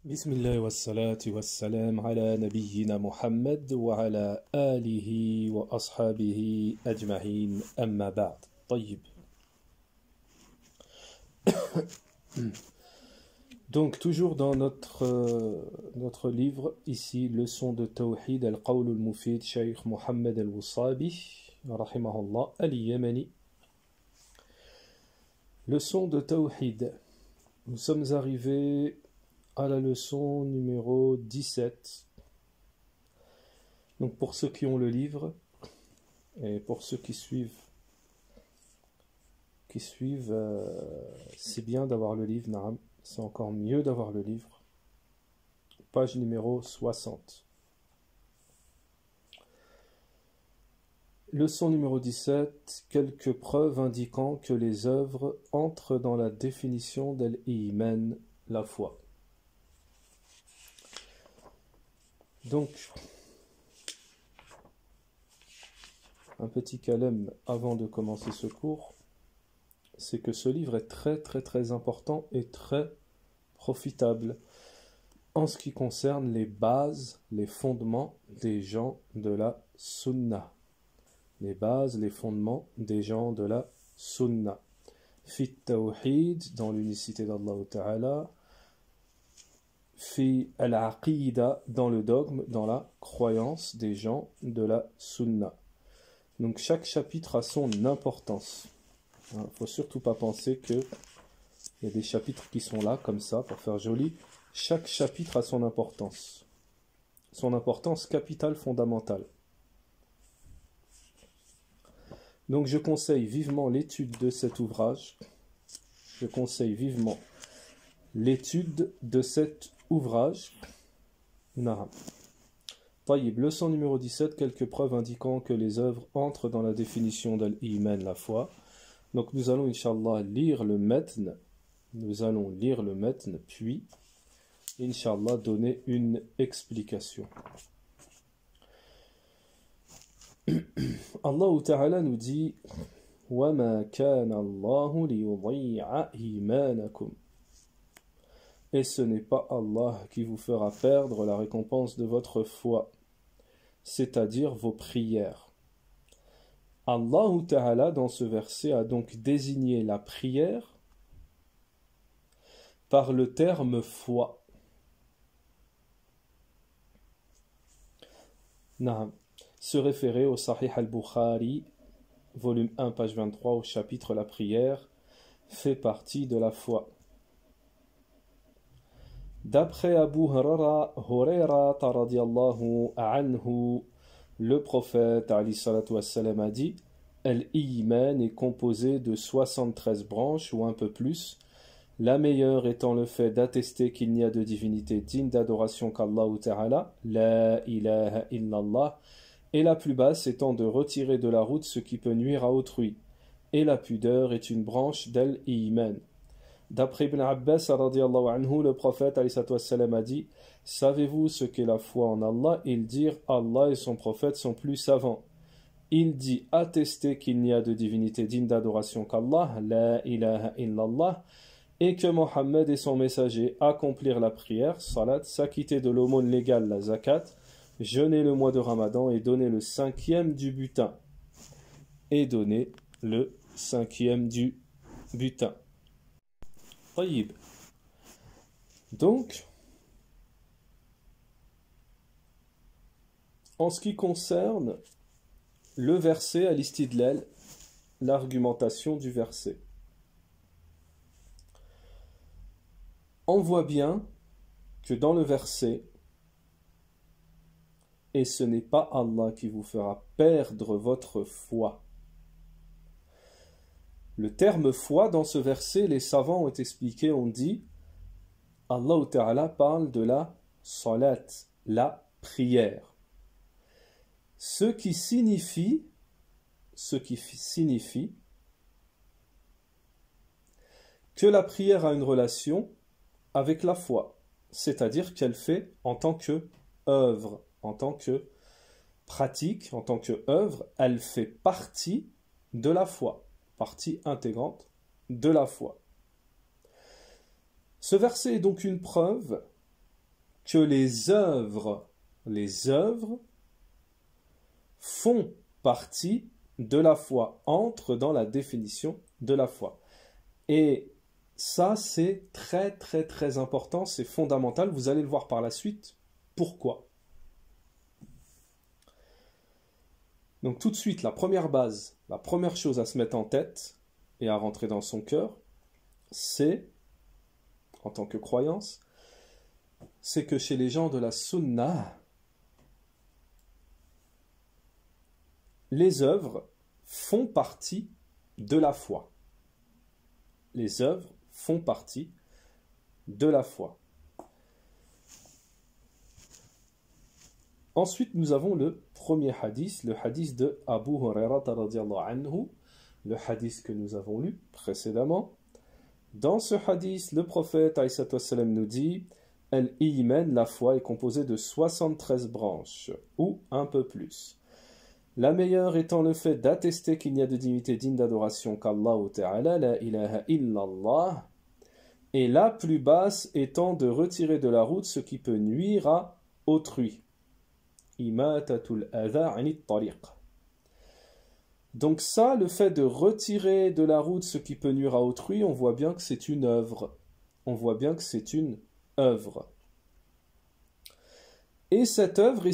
بسم الله والصلاة والسلام على نبينا محمد وعلى آله وأصحابه أجمعين أما بعد طيب. Donc toujours dans notre livre ici, leçon de Tawhid al-Qawl al-Mufid, Cheikh Mohammed al-Wasabi rahimahullah al-Yamani, leçon de Tawhid. Nous sommes arrivés à la leçon numéro 17. Donc pour ceux qui ont le livre et pour ceux qui suivent, c'est bien d'avoir le livre, Naam. C'est encore mieux d'avoir le livre. Page numéro 60. Leçon numéro 17. Quelques preuves indiquant que les œuvres entrent dans la définition d'al-Iman, la foi. Donc, un petit calem avant de commencer ce cours, c'est que ce livre est très important et très profitable en ce qui concerne les bases, les fondements des gens de la Sunna. Les bases, les fondements des gens de la Sunna. Fi Tawhid, dans l'unicité d'Allah Ta'ala, fi al-Aqida, dans le dogme, dans la croyance des gens de la Sunna. Donc chaque chapitre a son importance. Il ne faut surtout pas penser qu'il y a des chapitres qui sont là, comme ça, pour faire joli. Chaque chapitre a son importance. Son importance capitale, fondamentale. Donc je conseille vivement l'étude de cet ouvrage. Je conseille vivement l'étude de cet ouvrage. Naham. Taïb, leçon numéro 17, quelques preuves indiquant que les œuvres entrent dans la définition d'al-Iman, la foi. Donc nous allons, Inch'Allah, lire le matn. Nous allons lire le matn, puis, Inch'Allah, donner une explication. Allah Ta'ala nous dit وَمَا كَانَ اللَّهُ لِيُضِيعَ إِيمَانَكُمْ. Et ce n'est pas Allah qui vous fera perdre la récompense de votre foi, c'est-à-dire vos prières. Allah Ta'ala, dans ce verset, a donc désigné la prière par le terme foi. Naam. Se référer au Sahih al-Bukhari, volume 1, page 23, au chapitre La prière fait partie de la foi. D'après Abu Huraira radiyallahu anhu, le prophète ali salatu wassalam a dit: Al-Iman est composé de 73 branches ou un peu plus, la meilleure étant le fait d'attester qu'il n'y a de divinité digne d'adoration qu'Allah Ta'ala, la ilaha illallah, et la plus basse étant de retirer de la route ce qui peut nuire à autrui, et la pudeur est une branche d'Al-Iman. D'après Ibn Abbas radiyallahu anhu, le prophète ali salatu wassalam a dit: savez-vous ce qu'est la foi en Allah? Ils dirent: Allah et son prophète sont plus savants. Il dit: attester qu'il n'y a de divinité digne d'adoration qu'Allah, la ilaha illallah, et que Mohammed et son messager accomplirent la prière, salat, s'acquitter de l'aumône légale, la zakat, jeûner le mois de Ramadan et donner le 5e du butin. Et donner le 5e du butin. Taïb. Donc, en ce qui concerne le verset à l'istidlal, l'argumentation du verset, on voit bien que dans le verset, et ce n'est pas Allah qui vous fera perdre votre foi. Le terme foi dans ce verset, les savants ont expliqué, ont dit, Allah Ta'ala parle de la salat, la prière. Ce qui signifie que la prière a une relation avec la foi, c'est-à-dire qu'elle fait en tant que œuvre, en tant que pratique, en tant que œuvre, elle fait partie de la foi, partie intégrante de la foi. Ce verset est donc une preuve que les œuvres font partie de la foi, entrent dans la définition de la foi. Et ça, c'est très très très important, c'est fondamental, vous allez le voir par la suite. Pourquoi? Donc tout de suite, la première base, la première chose à se mettre en tête et à rentrer dans son cœur, c'est, en tant que croyance, c'est que chez les gens de la Sunna, les œuvres font partie de la foi. Les œuvres font partie de la foi. Ensuite, nous avons le premier hadith, le hadith de Abu Hurairah radhiyallahu anhu, le hadith que nous avons lu précédemment. Dans ce hadith, le prophète alayhi wassalam nous dit: Al-Iman, la foi, est composée de 73 branches, ou un peu plus. La meilleure étant le fait d'attester qu'il n'y a de divinité digne d'adoration qu'Allah Ta'ala, la ilaha illallah, et la plus basse étant de retirer de la route ce qui peut nuire à autrui. Imatatul adha anit tariq. Donc ça, le fait de retirer de la route ce qui peut nuire à autrui, on voit bien que c'est une œuvre. On voit bien que c'est une œuvre. Et cette œuvre,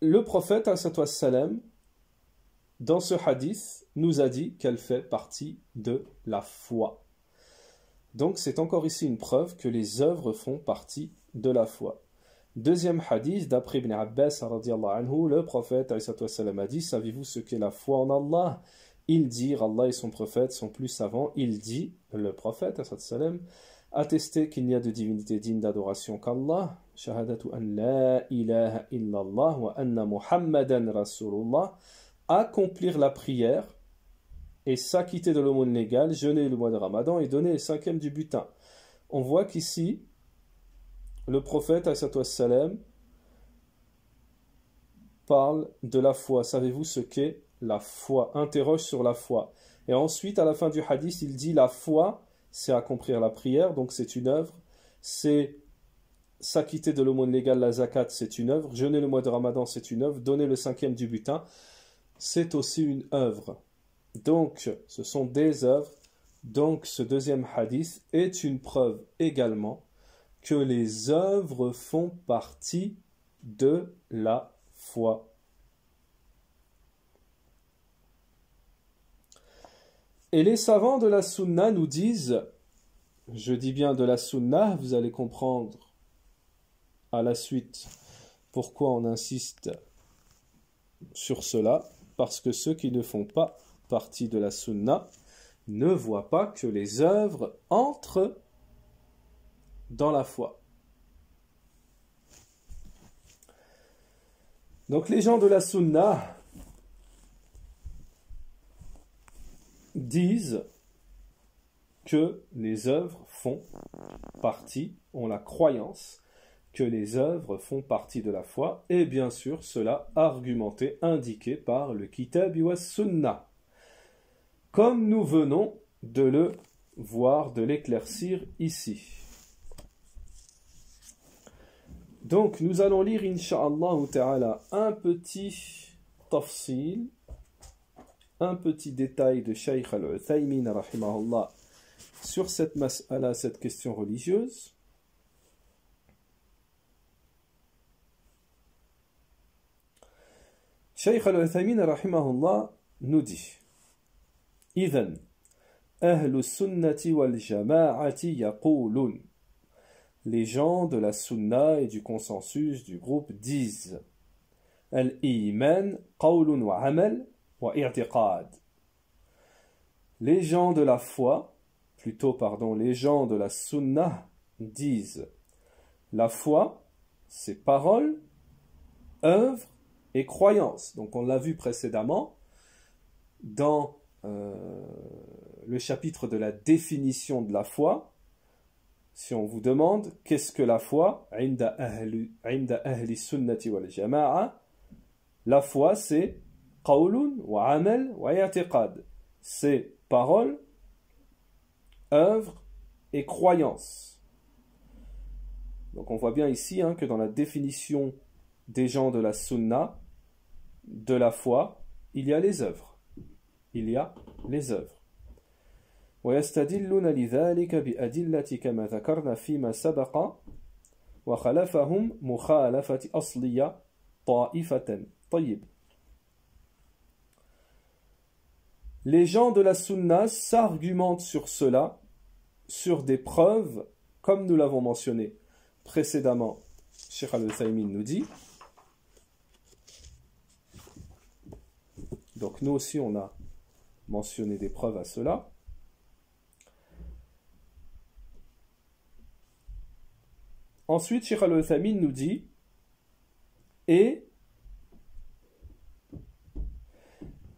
le prophète, alayhi wassalam, dans ce hadith, nous a dit qu'elle fait partie de la foi. Donc c'est encore ici une preuve que les œuvres font partie de la foi. Deuxième hadith, d'après Ibn Abbas, anhu, le prophète a dit: savez-vous ce qu'est la foi en Allah? Il dit, Allah et son prophète sont plus savants, il dit, le prophète, attester qu'il n'y a de divinité digne d'adoration qu'Allah, shahadatu an la ilaha illallah wa anna muhammadan rasulullah, accomplir la prière et s'acquitter de l'aumône légale, jeûner le mois de Ramadan et donner le 5e du butin. On voit qu'ici, le prophète ﷺ parle de la foi. Savez-vous ce qu'est la foi? Interroge sur la foi. Et ensuite, à la fin du hadith, il dit: la foi, c'est accomplir la prière, donc c'est une œuvre. C'est s'acquitter de l'aumône légale, la zakat, c'est une œuvre. Jeûner le mois de Ramadan, c'est une œuvre. Donner le 5e du butin, c'est aussi une œuvre. Donc, ce sont des œuvres. Donc, ce deuxième hadith est une preuve également que les œuvres font partie de la foi. Et les savants de la Sunna nous disent, je dis bien de la Sunna, vous allez comprendre à la suite pourquoi on insiste sur cela, parce que ceux qui ne font pas partie de la Sunna ne voient pas que les œuvres entrent dans la foi. Donc les gens de la Sunna disent que les œuvres font partie, ont la croyance que les œuvres font partie de la foi, et bien sûr cela argumenté, indiqué par le Kitab wa Sunna, comme nous venons de le voir, de l'éclaircir ici. Donc nous allons lire incha'Allah ta'ala un petit tafsil, un petit détail de Shaykh al-Uthaymin rahimahullah sur cette mas'ala, cette question religieuse. Shaykh al-Uthaymin rahimahullah nous dit: Idhan ahlu sunnati wal jama'ati yaqulun. Les gens de la sunna et du consensus du groupe disent: Al-Iman qawlun wa amal wa i'tiqad. Les gens de la foi, les gens de la sunna disent: la foi, c'est parole, œuvre et croyance. Donc on l'a vu précédemment dans le chapitre de la définition de la foi. Si on vous demande qu'est-ce que la foi, inda ahli sunnati wal jama'a, la foi c'est qawlun wa amal wa i'tiqad. C'est parole, œuvre et croyance. Donc on voit bien ici que dans la définition des gens de la sunna, de la foi, il y a les œuvres. Il y a les œuvres. ويستدلون لذلك بأدلة كما ذكرنا فيما سبق وخلفهم مخالفة أصلية طائفة. طيب. Les gens de la sunna s'argumentent sur cela, sur des preuves, comme nous l'avons mentionné précédemment. Cheikh Al-Uthaymin nous dit, donc nous aussi on a mentionné des preuves à cela. Ensuite, Cheikh Al-Uthaymin nous dit, et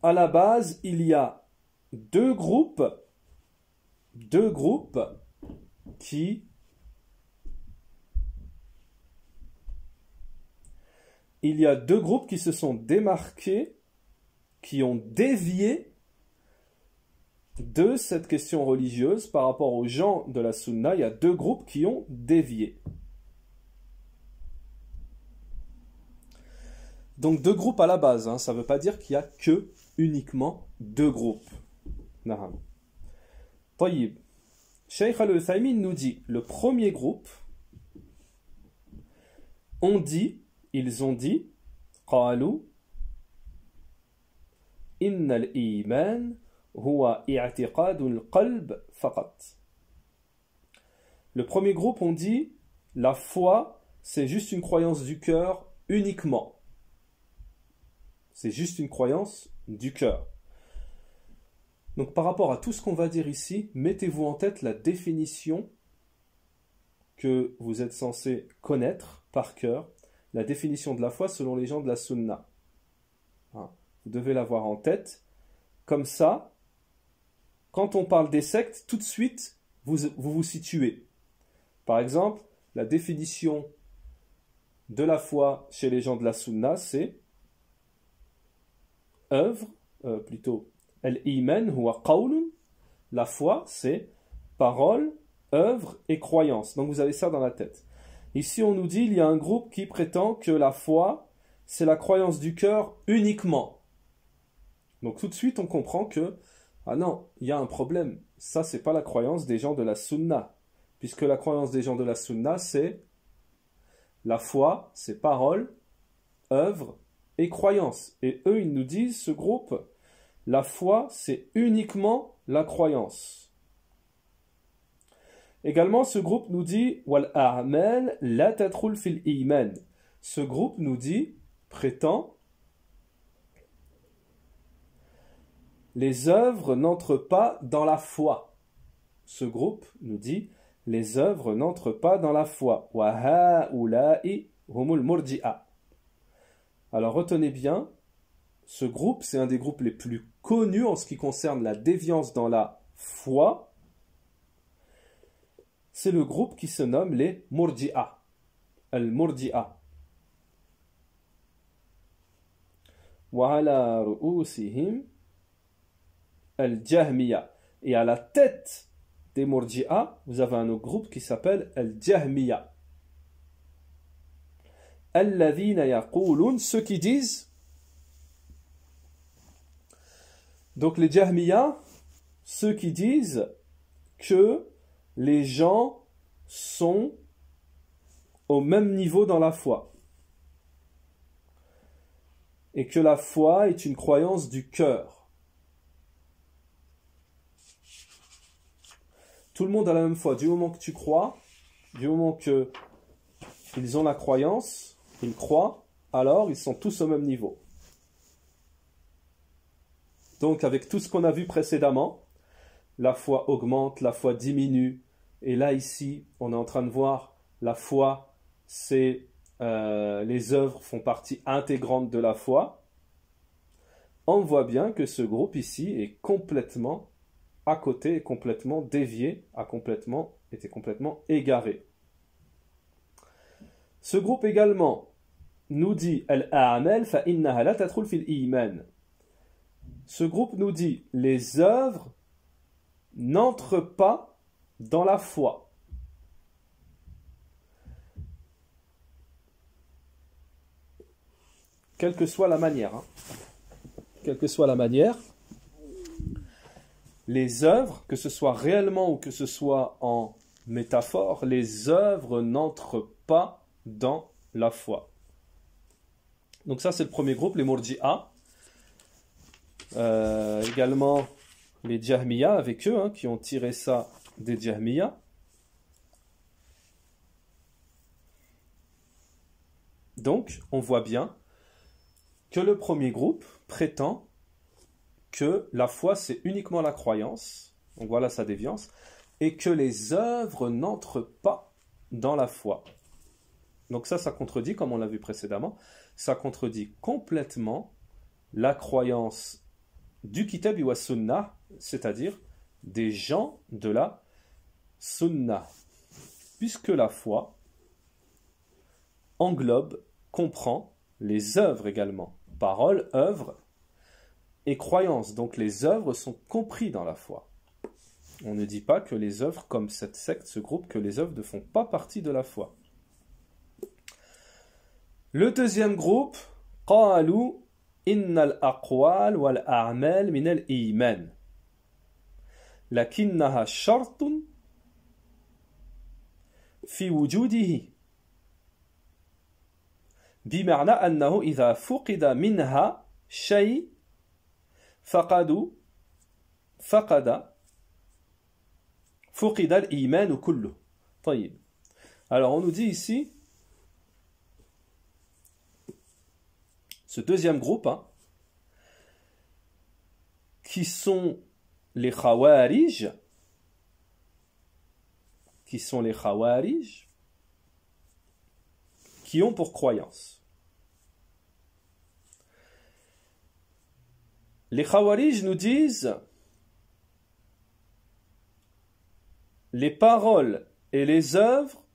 à la base, il y a deux groupes qui se sont démarqués, qui ont dévié de cette question religieuse par rapport aux gens de la sunna. Il y a deux groupes qui ont dévié. Donc deux groupes à la base, ça ne veut pas dire qu'il y a que uniquement deux groupes. Naham. Tayyib. Cheikh Al-Uthaymin nous dit, le premier groupe, ils ont dit, قالوا إن الإيمان هو اعتقاد القلب فقط. Le premier groupe ont dit, la foi, c'est juste une croyance du cœur uniquement. C'est juste une croyance du cœur. Donc par rapport à tout ce qu'on va dire ici, mettez-vous en tête la définition que vous êtes censé connaître par cœur, la définition de la foi selon les gens de la sunna. Vous devez l'avoir en tête. Comme ça, quand on parle des sectes, tout de suite, vous situez. Par exemple, la définition de la foi chez les gens de la sunna, c'est al-iman huwa qawlun, la foi c'est parole, œuvre et croyance. Donc vous avez ça dans la tête. Ici on nous dit, il y a un groupe qui prétend que la foi c'est la croyance du cœur uniquement. Donc tout de suite on comprend que, ah non, il y a un problème. Ça c'est pas la croyance des gens de la sunna. Puisque la croyance des gens de la sunna c'est la foi, c'est parole, œuvre et croyance. Et eux, ils nous disent, ce groupe, la foi, c'est uniquement la croyance. Également, ce groupe nous dit, wal a'mal la tadkhul fil iman. Ce groupe nous dit, prétend, les œuvres n'entrent pas dans la foi. Ce groupe nous dit, les œuvres n'entrent pas dans la foi. Wa ha'ula'i humul murji'a. Alors retenez bien, ce groupe, c'est un des groupes les plus connus en ce qui concerne la déviance dans la foi. C'est le groupe qui se nomme les Murji'a. Al-Murji'a. Wa ala ru'usihim al-Jahmiya. Et à la tête des Murji'a, vous avez un autre groupe qui s'appelle al-Jahmiya. Alladhina yaqulun, ceux qui disent, donc les Jahmiya, ceux qui disent que les gens sont au même niveau dans la foi et que la foi est une croyance du cœur. Tout le monde a la même foi. Du moment que tu crois, du moment que ils ont la croyance, ils croient, alors ils sont tous au même niveau. Donc avec tout ce qu'on a vu précédemment, la foi augmente, la foi diminue, et là ici, on est en train de voir la foi, c'est les œuvres font partie intégrante de la foi. On voit bien que ce groupe ici est complètement à côté, est complètement dévié, était complètement égaré. Ce groupe également nous dit al-a'mal fa innaha la tadkhul fil iman. Ce groupe nous dit les œuvres n'entrent pas dans la foi. quelle que soit la manière, hein, quelle que soit la manière, les œuvres, que ce soit réellement ou que ce soit en métaphore, les œuvres n'entrent pas dans la foi. Donc ça c'est le premier groupe, les Murji'a. Également les Jahmiya avec eux, hein, qui ont tiré ça des Jahmiya. Donc on voit bien que le premier groupe prétend que la foi c'est uniquement la croyance, donc voilà sa déviance, et que les œuvres n'entrent pas dans la foi. Donc ça contredit, comme on l'a vu précédemment, ça contredit complètement la croyance du Kitab wa Sunnah, c'est-à-dire des gens de la Sunnah, puisque la foi englobe, comprend les œuvres également, paroles, œuvres et croyances. Donc les œuvres sont comprises dans la foi. On ne dit pas que les œuvres, comme cette secte, ce groupe, que les œuvres ne font pas partie de la foi. Le deuxième groupe, قالوا إن الأقوال والأعمال من الإيمان لكنها شرط في وجوده بمعنى أنه إذا فقد منها شيء فقد الإيمان كله. طيب. Alors on nous dit ici, ce deuxième groupe, hein, qui sont les Khawarij, qui ont pour croyance. Les Khawarij nous disent les paroles et les œuvres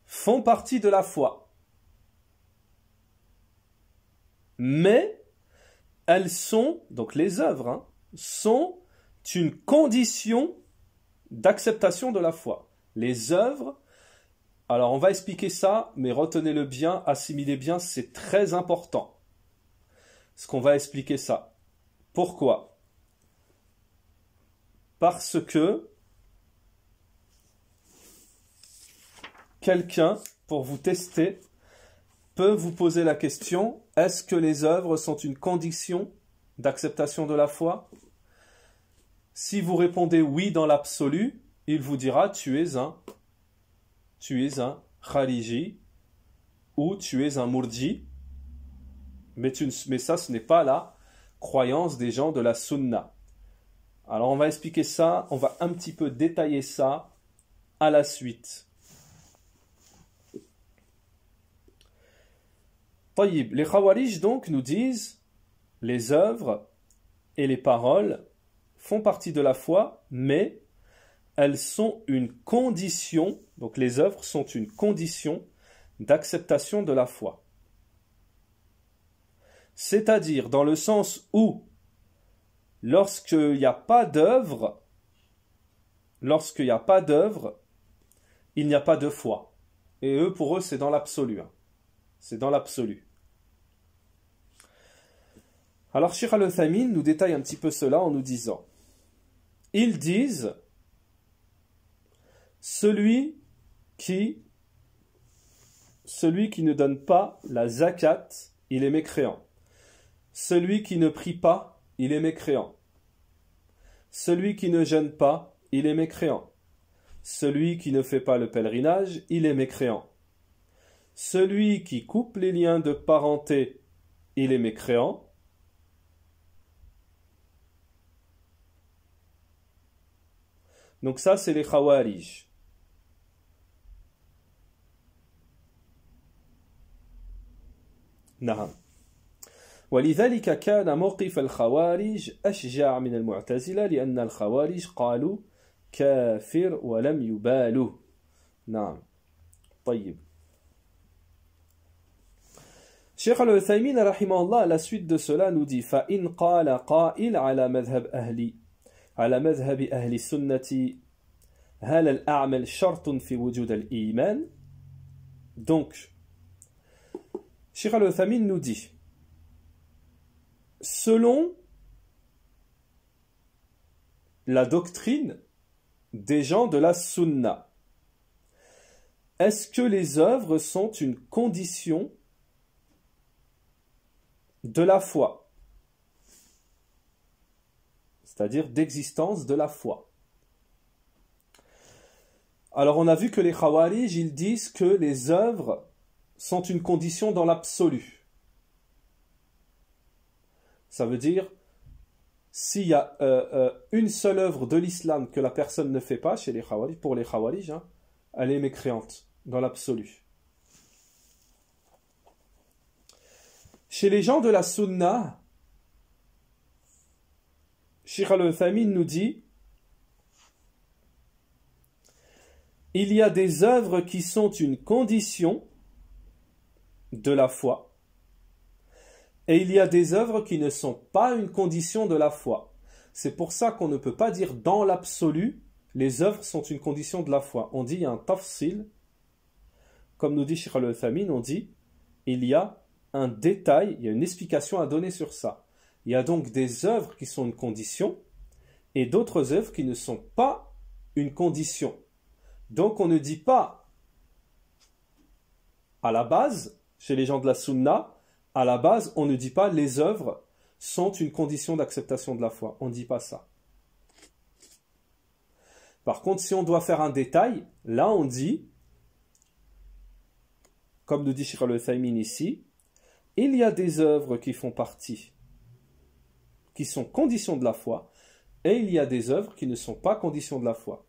font partie de la foi. Mais elles sont, donc les œuvres, hein, sont une condition d'acceptation de la foi. Les œuvres, alors on va expliquer ça, mais retenez-le bien, assimilez bien, c'est très important. Ce qu'on va expliquer ça. Pourquoi? Parce que quelqu'un, pour vous tester, peut vous poser la question, est-ce que les œuvres sont une condition d'acceptation de la foi? Si vous répondez oui dans l'absolu, il vous dira tu es un khariji ou tu es un murji, mais ça ce n'est pas la croyance des gens de la sunna. Alors on va expliquer ça, on va un petit peu détailler ça à la suite. Taïb, les Khawarij donc nous disent les œuvres et les paroles font partie de la foi, mais elles sont une condition, donc les œuvres sont une condition d'acceptation de la foi. C'est-à-dire dans le sens où lorsqu'il n'y a pas d'œuvre, il n'y a pas de foi. Et eux, pour eux, c'est dans l'absolu. Hein. C'est dans l'absolu. Alors, Cheikh Al-Uthaymeen nous détaille un petit peu cela en nous disant, ils disent, celui qui ne donne pas la zakat, il est mécréant. Celui qui ne prie pas, il est mécréant. Celui qui ne jeûne pas, il est mécréant. Celui qui ne fait pas le pèlerinage, il est mécréant. Celui qui coupe les liens de parenté, il est mécréant. Donc ça, c'est les Khawarij. نعم. ولذلك كان موقف الخوارج أشجع من المعتزلة لأن الخوارج قالوا كافر ولم يبالوا. نعم. طيب. Cheikh Al-Uthaymeen rahimahullah à la suite de cela nous dit فإن قال قائل على مذهب أهل السنة هل الأعمال شرط في وجود الإيمان. Donc Cheikh Al-Uthaymeen nous dit selon la doctrine des gens de la sunna, est-ce que les œuvres sont une condition de la foi, c'est-à-dire d'existence de la foi? Alors on a vu que les Khawarij, ils disent que les œuvres sont une condition dans l'absolu. Ça veut dire, s'il y a une seule œuvre de l'islam que la personne ne fait pas, chez les Khawarij, pour les Khawarij, hein, elle est mécréante dans l'absolu. Chez les gens de la Sunna, Cheikh Al-Uthaymeen nous dit, il y a des œuvres qui sont une condition de la foi, et il y a des œuvres qui ne sont pas une condition de la foi. C'est pour ça qu'on ne peut pas dire dans l'absolu, les œuvres sont une condition de la foi. On dit il y a un tafsil, comme nous dit Cheikh Al-Uthaymeen, on dit il y a un détail, il y a une explication à donner sur ça. Il y a donc des œuvres qui sont une condition et d'autres œuvres qui ne sont pas une condition. Donc on ne dit pas à la base, chez les gens de la Sunna, à la base on ne dit pas les œuvres sont une condition d'acceptation de la foi. On ne dit pas ça. Par contre, si on doit faire un détail, là on dit, comme nous dit Cheikh Al-Uthaymeen ici, il y a des œuvres qui font partie, qui sont conditions de la foi, et il y a des œuvres qui ne sont pas conditions de la foi.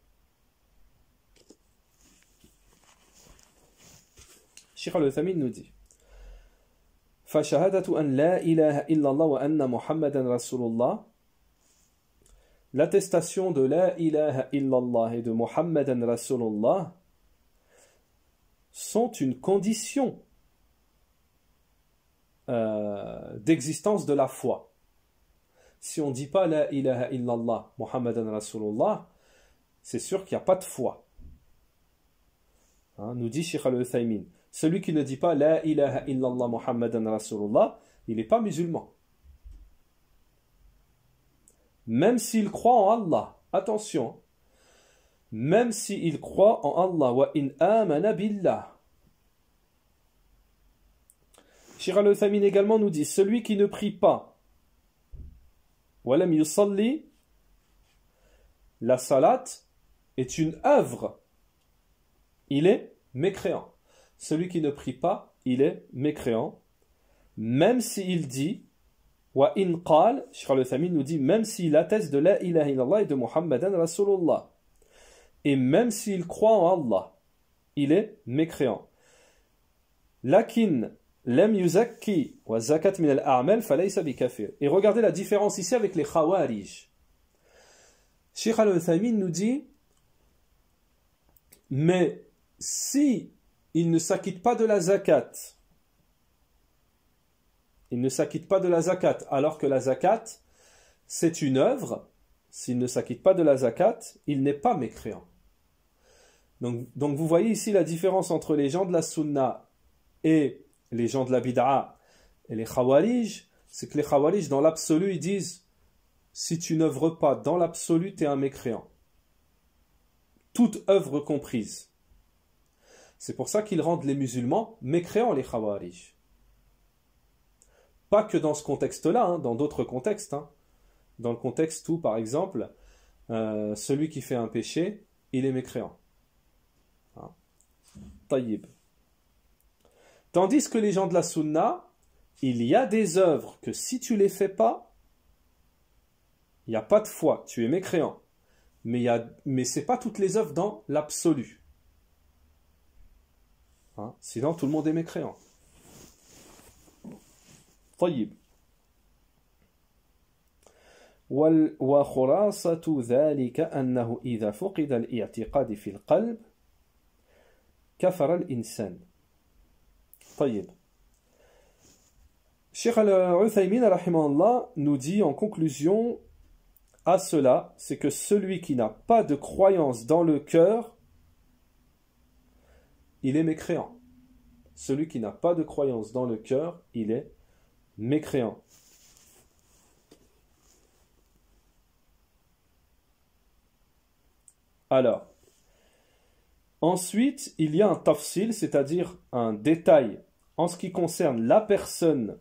Cheikh Al-Uthaymeen nous dit فَشَهَادَةُ أَنْ لَا إِلَهَ إِلَّا اللَّهُ وَأَنَّ مُحَمَّدًا رَسُولُ اللَّهِ. L'attestation de La ilaha illallah et de Muhammadan Rasulullah sont une condition d'existence de la foi. Si on ne dit pas La ilaha illallah Muhammadan Rasulullah, c'est sûr qu'il n'y a pas de foi. Hein, nous dit Cheikh Al-Uthaymeen, celui qui ne dit pas La ilaha illallah Muhammadan Rasulullah, il n'est pas musulman. Même s'il croit en Allah, attention, même s'il croit en Allah, wa in amana billah. Cheikh Al-Uthaymeen également nous dit, celui qui ne prie pas, wa lam yusalli, la salat est une œuvre, il est mécréant. Celui qui ne prie pas, il est mécréant, même s'il dit, wa in qal, Cheikh Al-Uthaymeen nous dit, même s'il atteste de la ilaha illallah et de Muhammadan Rasulullah, et même s'il croit en Allah, il est mécréant. Lakin lam yuzakki wa zakat min al-a'mal falaysa bikafir. Et regardez la différence ici avec les Khawarij. Cheikh Al-Uthaymeen nous dit, mais si il ne s'acquitte pas de la zakat, il ne s'acquitte pas de la zakat, alors que la zakat, c'est une œuvre, s'il ne s'acquitte pas de la zakat, il n'est pas mécréant. Donc vous voyez ici la différence entre les gens de la sunna et les gens de la bid'a et les khawarij, c'est que les khawarij, dans l'absolu, ils disent, si tu n'œuvres pas dans l'absolu, tu es un mécréant. Toute œuvre comprise. C'est pour ça qu'ils rendent les musulmans mécréants, les khawarij. Pas que dans ce contexte-là, hein, dans d'autres contextes. Hein. Dans le contexte où, par exemple, celui qui fait un péché, il est mécréant. Hein. Tayyib. Tandis que les gens de la sunna, il y a des œuvres que si tu les fais pas, il n'y a pas de foi, tu es mécréant. Mais ce n'est pas toutes les œuvres dans l'absolu. Hein. Sinon, tout le monde est mécréant. طيب وخلاصة ذلك أنه إذا فقد الاعتقاد في القلب كفر الإنسان. طيب Cheikh Al-Uthaymeen rahimahullah nous dit en conclusion à cela, c'est que celui qui n'a pas de croyance dans le cœur, il est mécréant. Celui qui n'a pas de croyance dans le cœur, il est mécréant. Alors, ensuite, il y a un tafsil, c'est-à-dire un détail en ce qui concerne la personne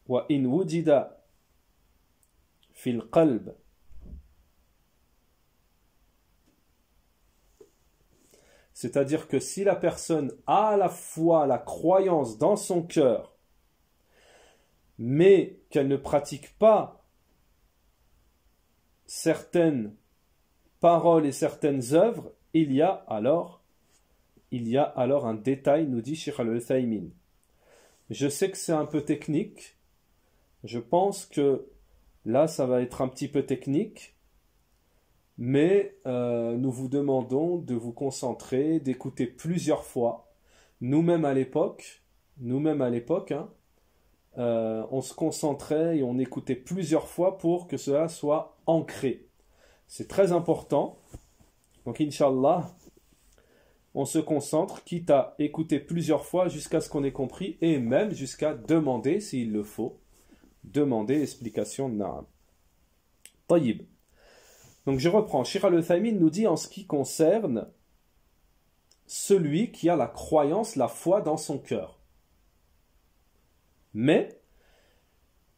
wa in wujida fil qalb, c'est-à-dire que si la personne a à la fois la croyance dans son cœur, mais qu'elle ne pratique pas certaines paroles et certaines œuvres, il y a alors un détail, nous dit Cheikh Al-Uthaymin. Je sais que c'est un peu technique, je pense que là ça va être un petit peu technique, mais nous vous demandons de vous concentrer, d'écouter plusieurs fois. Nous-mêmes à l'époque, hein, on se concentrait et on écoutait plusieurs fois pour que cela soit ancré. C'est très important. Donc, Inch'Allah, on se concentre, quitte à écouter plusieurs fois jusqu'à ce qu'on ait compris et même jusqu'à demander, s'il le faut, demander explication de Na'am. Taïb. Donc, je reprends. Cheikh Al-Uthaymin nous dit en ce qui concerne celui qui a la croyance, la foi dans son cœur, mais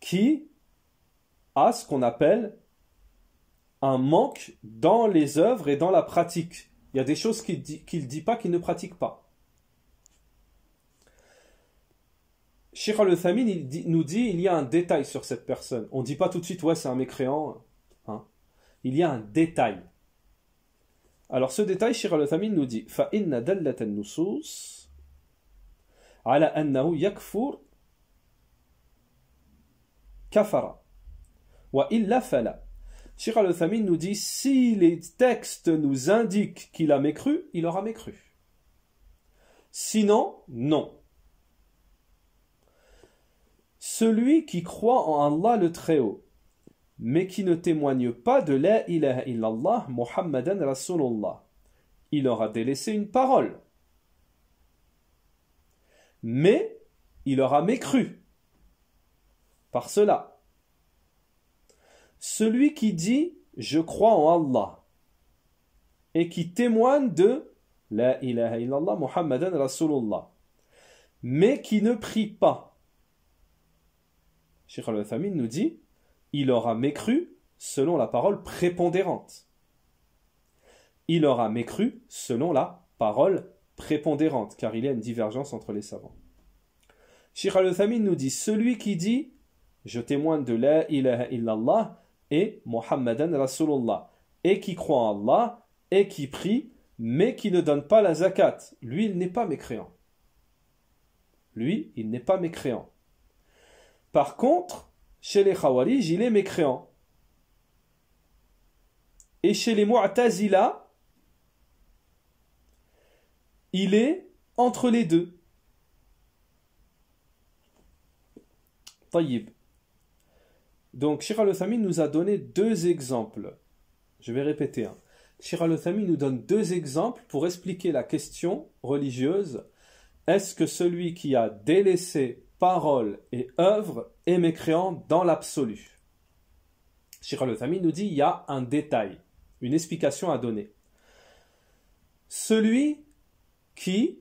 qui a ce qu'on appelle un manque dans les œuvres et dans la pratique. Il y a des choses qu'il ne dit pas, qu'il ne pratique pas. Cheikh Al-Uthaymin nous dit il y a un détail sur cette personne. On ne dit pas tout de suite ouais c'est un mécréant. Hein. Il y a un détail. Alors ce détail, Cheikh Al-Uthaymin nous dit فَإِنَّ دَلَّةَ النُّصُوص عَلَى أَنَّهُ يَكْفُرُ كَفَرَ وَإِلَّا فَلَا. Cheikh Al-Uthaymin nous dit si les textes nous indiquent qu'il a mécru, il aura mécru. Sinon, non. Celui qui croit en Allah le Très-Haut, mais qui ne témoigne pas de la ilaha illallah Muhammadan Rasulullah, il aura délaissé une parole. Mais il aura mécru. Par cela, celui qui dit « Je crois en Allah » et qui témoigne de « La ilaha illallah Muhammadan Rasulullah » mais qui ne prie pas. Cheikh Al-Uthaymin nous dit « Il aura mécru selon la parole prépondérante. » Il aura mécru selon la parole prépondérante, car il y a une divergence entre les savants. Cheikh Al-Uthaymin nous dit « Celui qui dit « Je témoigne de La ilaha illallah » et Muhammadan Rasulullah, et qui croit en Allah, et qui prie, mais qui ne donne pas la zakat. Lui, il n'est pas mécréant. Lui, il n'est pas mécréant. Par contre, chez les Khawarij, il est mécréant. Et chez les Mu'tazila, il est entre les deux. Taïb. Donc, Cheikh Al-Uthaymin nous a donné deux exemples. Je vais répéter. Cheikh Al-Uthaymin nous donne deux exemples pour expliquer la question religieuse. Est-ce que celui qui a délaissé parole et œuvre est mécréant dans l'absolu? Cheikh Al-Uthaymin nous dit il y a un détail, une explication à donner. Celui qui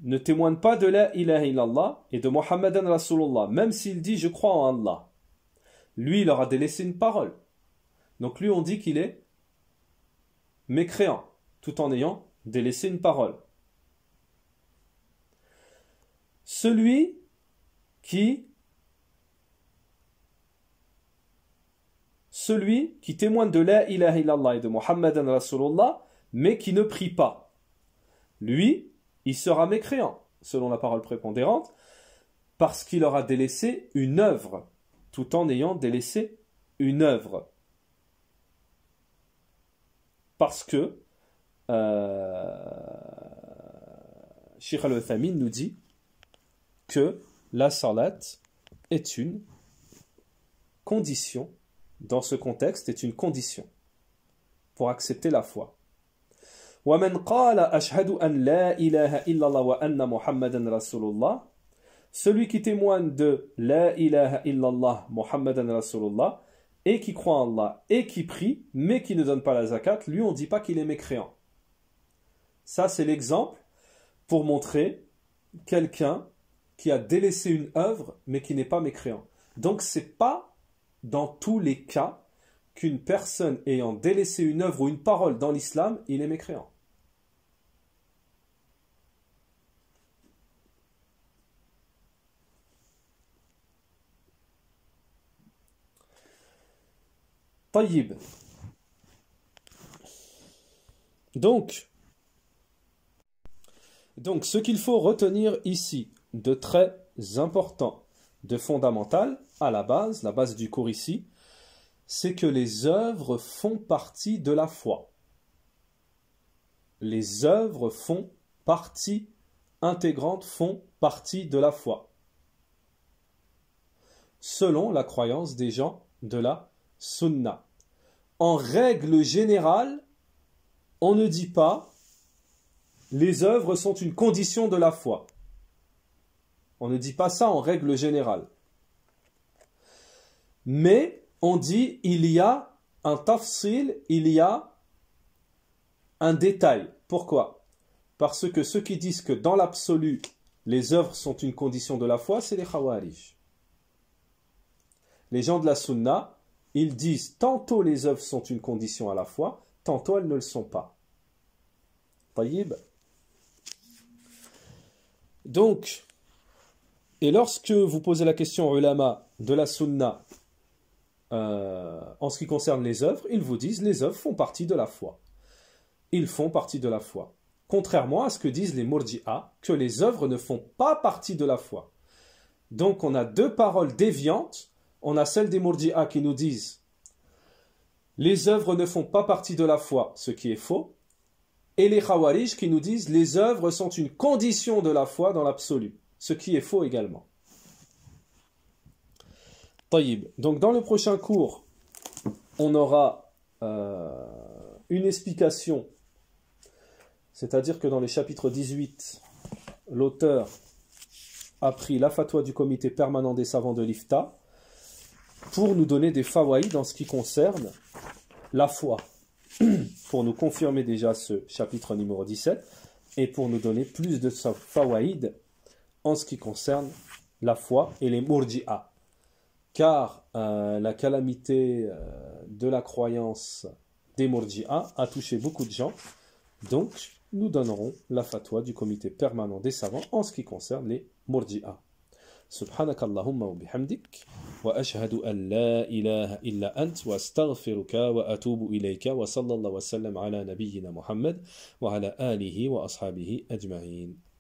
ne témoigne pas de la ilaha illallah et de Muhammadan Rasulullah, même s'il dit je crois en Allah, lui il aura délaissé une parole. Donc lui on dit qu'il est mécréant, tout en ayant délaissé une parole. Celui qui témoigne de la ilaha illallah et de Muhammadan Rasulullah, mais qui ne prie pas, lui il sera mécréant, selon la parole prépondérante, parce qu'il aura délaissé une œuvre, tout en ayant délaissé une œuvre. Parce que Cheikh Al-Uthaymin nous dit que la salat est une condition, dans ce contexte, est une condition pour accepter la foi. ومن قال أشهد أن لا إله إلا الله وأن محمدا رسول الله Celui qui témoigne de La ilaha illallah Muhammadan Rasulullah et qui croit en Allah et qui prie, mais qui ne donne pas la zakat, lui on ne dit pas qu'il est mécréant. Ça c'est l'exemple pour montrer quelqu'un qui a délaissé une œuvre mais qui n'est pas mécréant. Donc c'est pas dans tous les cas qu'une personne ayant délaissé une œuvre ou une parole dans l'islam, il est mécréant. Tayyib. Donc, ce qu'il faut retenir ici, de très important, de fondamental, à la base du cours ici, c'est que les œuvres font partie de la foi. Les œuvres font partie intégrante, font partie de la foi. Selon la croyance des gens de la Sunna. En règle générale, on ne dit pas les œuvres sont une condition de la foi. On ne dit pas ça en règle générale. Mais on dit il y a un tafsil, il y a un détail. Pourquoi? Parce que ceux qui disent que dans l'absolu, les œuvres sont une condition de la foi, c'est les Khawarij. Les gens de la Sunna, ils disent tantôt les œuvres sont une condition à la foi, tantôt elles ne le sont pas. Taïb. Donc, et lorsque vous posez la question aux ulama de la Sunna en ce qui concerne les œuvres, ils vous disent les œuvres font partie de la foi. Ils font partie de la foi. Contrairement à ce que disent les Murji'a, que les œuvres ne font pas partie de la foi. Donc on a deux paroles déviantes. On a celle des Murji'a qui nous disent les œuvres ne font pas partie de la foi, ce qui est faux, et les Khawarij qui nous disent les œuvres sont une condition de la foi dans l'absolu, ce qui est faux également. Taïb. Donc dans le prochain cours, on aura une explication, c'est-à-dire que dans les chapitres 18, l'auteur a pris la fatwa du comité permanent des savants de l'IFTA pour nous donner des fawaïd en ce qui concerne la foi, pour nous confirmer déjà ce chapitre numéro 17 et pour nous donner plus de fawaïd en ce qui concerne la foi et les murji'a. Car la calamité de la croyance des murji'a a touché beaucoup de gens, donc nous donnerons la fatwa du comité permanent des savants en ce qui concerne les murji'a. سبحانك اللهم وبحمدك وأشهد أن لا إله إلا أنت وأستغفرك وأتوب إليك وصلى الله وسلم على نبينا محمد وعلى آله وأصحابه أجمعين.